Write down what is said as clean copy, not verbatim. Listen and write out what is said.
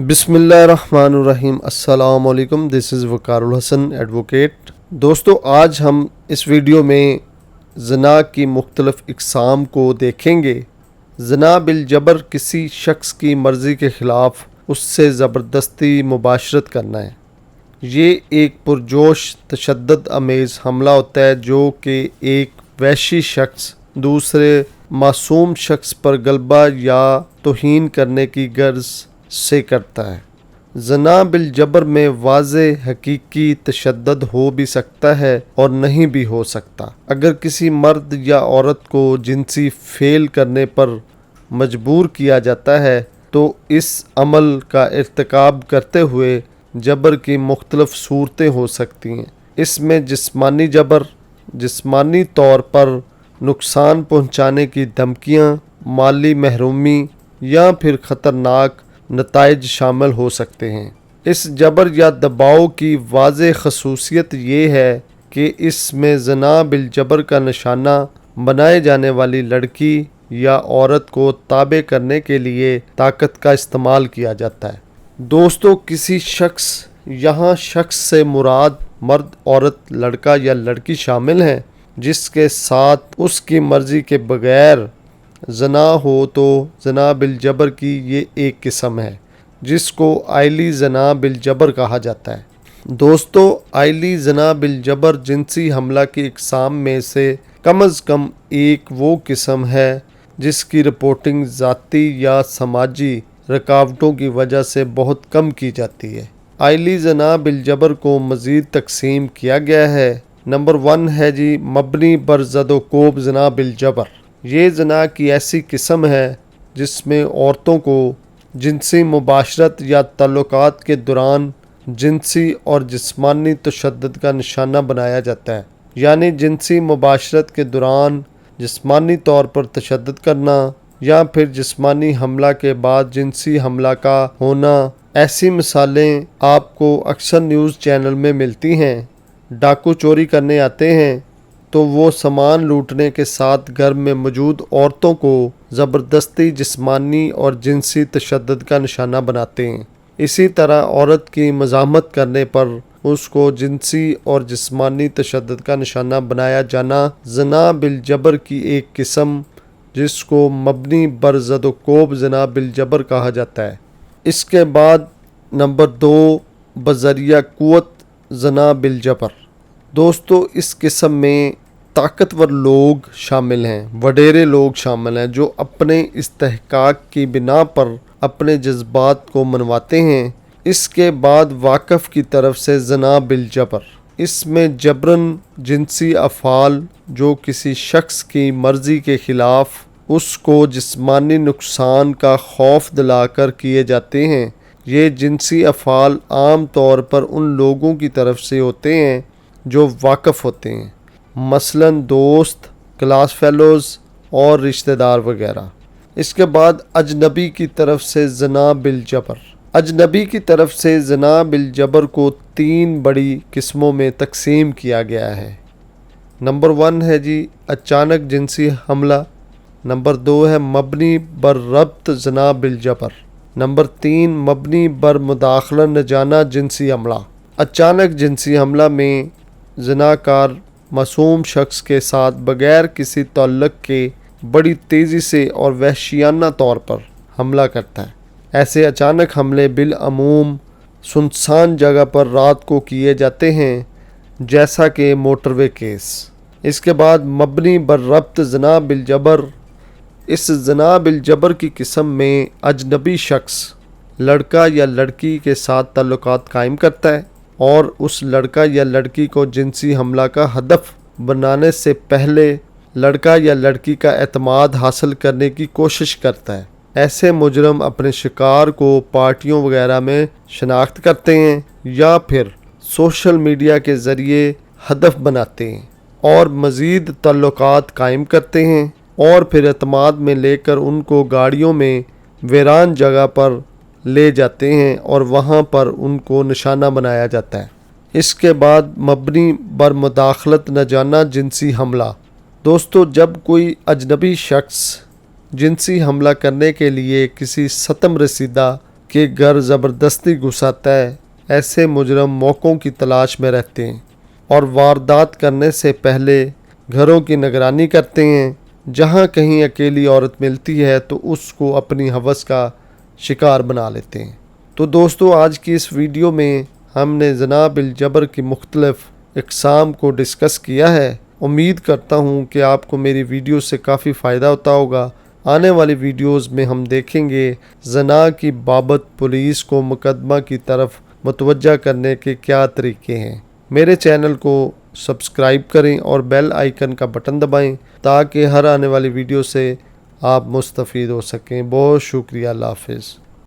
بسم اللہ الرحمن الرحیم۔ السلام علیکم، دس از وقار الحسن ایڈوکیٹ۔ دوستو، آج ہم اس ویڈیو میں زنا کی مختلف اقسام کو دیکھیں گے۔ زنا بالجبر کسی شخص کی مرضی کے خلاف اس سے زبردستی مباشرت کرنا ہے۔ یہ ایک پرجوش تشدد آمیز حملہ ہوتا ہے جو کہ ایک وحشی شخص دوسرے معصوم شخص پر غلبہ یا توہین کرنے کی غرض سے کرتا ہے۔ زنا بالجبر میں واضح حقیقی تشدد ہو بھی سکتا ہے اور نہیں بھی ہو سکتا۔ اگر کسی مرد یا عورت کو جنسی فعل کرنے پر مجبور کیا جاتا ہے تو اس عمل کا ارتکاب کرتے ہوئے جبر کی مختلف صورتیں ہو سکتی ہیں۔ اس میں جسمانی جبر، جسمانی طور پر نقصان پہنچانے کی دھمکیاں، مالی محرومی یا پھر خطرناک نتائج شامل ہو سکتے ہیں۔ اس جبر یا دباؤ کی واضح خصوصیت یہ ہے کہ اس میں زنا بالجبر کا نشانہ بنائے جانے والی لڑکی یا عورت کو تابع کرنے کے لیے طاقت کا استعمال کیا جاتا ہے۔ دوستو، کسی شخص، یہاں شخص سے مراد مرد، عورت، لڑکا یا لڑکی شامل ہیں، جس کے ساتھ اس کی مرضی کے بغیر زنا ہو تو زنا بالجبر کی یہ ایک قسم ہے جس کو آئلی زنا بالجبر کہا جاتا ہے۔ دوستو، آئلی زنا بالجبر جنسی حملہ کی اقسام میں سے کم از کم ایک وہ قسم ہے جس کی رپورٹنگ ذاتی یا سماجی رکاوٹوں کی وجہ سے بہت کم کی جاتی ہے۔ آئلی زنا بالجبر کو مزید تقسیم کیا گیا ہے۔ نمبر 1 ہے مبنی بر زد و کوب زنا بالجبر۔ یہ زنا کی ایسی قسم ہے جس میں عورتوں کو جنسی مباشرت یا تعلقات کے دوران جنسی اور جسمانی تشدد کا نشانہ بنایا جاتا ہے، یعنی جنسی مباشرت کے دوران جسمانی طور پر تشدد کرنا یا پھر جسمانی حملہ کے بعد جنسی حملہ کا ہونا۔ ایسی مثالیں آپ کو اکثر نیوز چینل میں ملتی ہیں۔ ڈاکو چوری کرنے آتے ہیں تو وہ سامان لوٹنے کے ساتھ گھر میں موجود عورتوں کو زبردستی جسمانی اور جنسی تشدد کا نشانہ بناتے ہیں۔ اسی طرح عورت کی مزاحمت کرنے پر اس کو جنسی اور جسمانی تشدد کا نشانہ بنایا جانا زنا بالجبر کی ایک قسم جس کو مبنی بر زد و کوب زنا بالجبر کہا جاتا ہے۔ اس کے بعد نمبر 2 بذریعہ قوت زنا بالجبر۔ دوستو، اس قسم میں طاقتور لوگ شامل ہیں، وڈیرے لوگ شامل ہیں جو اپنے استحقاق کی بنا پر اپنے جذبات کو منواتے ہیں۔ اس کے بعد واقف کی طرف سے زنا بالجبر۔ اس میں جبراً جنسی افعال جو کسی شخص کی مرضی کے خلاف اس کو جسمانی نقصان کا خوف دلا کر کیے جاتے ہیں۔ یہ جنسی افعال عام طور پر ان لوگوں کی طرف سے ہوتے ہیں جو واقف ہوتے ہیں، مثلاً دوست، کلاس فیلوز اور رشتہ دار وغیرہ۔ اس کے بعد اجنبی کی طرف سے زنا بالجبر۔ اجنبی کی طرف سے زنا بالجبر کو 3 بڑی قسموں میں تقسیم کیا گیا ہے۔ نمبر 1 ہے اچانک جنسی حملہ۔ نمبر 2 ہے مبنی بر ربط زنا بالجبر۔ نمبر 3 مبنی بر مداخلہ ناجائز جنسی حملہ۔ اچانک جنسی حملہ میں زناکار معصوم شخص کے ساتھ بغیر کسی تعلق کے بڑی تیزی سے اور وحشیانہ طور پر حملہ کرتا ہے۔ ایسے اچانک حملے بالعموم سنسان جگہ پر رات کو کیے جاتے ہیں، جیسا کہ موٹر وے کیس۔ اس کے بعد مبنی بر ربط زنا بالجبر۔ اس زنا بالجبر کی قسم میں اجنبی شخص لڑکا یا لڑکی کے ساتھ تعلقات قائم کرتا ہے اور اس لڑکا یا لڑکی کو جنسی حملہ کا ہدف بنانے سے پہلے لڑکا یا لڑکی کا اعتماد حاصل کرنے کی کوشش کرتا ہے۔ ایسے مجرم اپنے شکار کو پارٹیوں وغیرہ میں شناخت کرتے ہیں یا پھر سوشل میڈیا کے ذریعے ہدف بناتے ہیں اور مزید تعلقات قائم کرتے ہیں اور پھر اعتماد میں لے کر ان کو گاڑیوں میں ویران جگہ پر لے جاتے ہیں اور وہاں پر ان کو نشانہ بنایا جاتا ہے۔ اس کے بعد مبنی بر مداخلت ناجائز جنسی حملہ۔ دوستو، جب کوئی اجنبی شخص جنسی حملہ کرنے کے لیے کسی ستم رسیدہ کے گھر زبردستی گھساتا ہے، ایسے مجرم موقعوں کی تلاش میں رہتے ہیں اور واردات کرنے سے پہلے گھروں کی نگرانی کرتے ہیں۔ جہاں کہیں اکیلی عورت ملتی ہے تو اس کو اپنی ہوس کا شکار بنا لیتے ہیں۔ تو دوستو، آج کی اس ویڈیو میں ہم نے زنا بالجبر کی مختلف اقسام کو ڈسکس کیا ہے۔ امید کرتا ہوں کہ آپ کو میری ویڈیو سے کافی فائدہ ہوتا ہوگا۔ آنے والی ویڈیوز میں ہم دیکھیں گے زنا کی بابت پولیس کو مقدمہ کی طرف متوجہ کرنے کے کیا طریقے ہیں۔ میرے چینل کو سبسکرائب کریں اور بیل آئیکن کا بٹن دبائیں تاکہ ہر آنے والی ویڈیو سے آپ مستفید ہو سکیں۔ بہت شکریہ، اللہ حافظ۔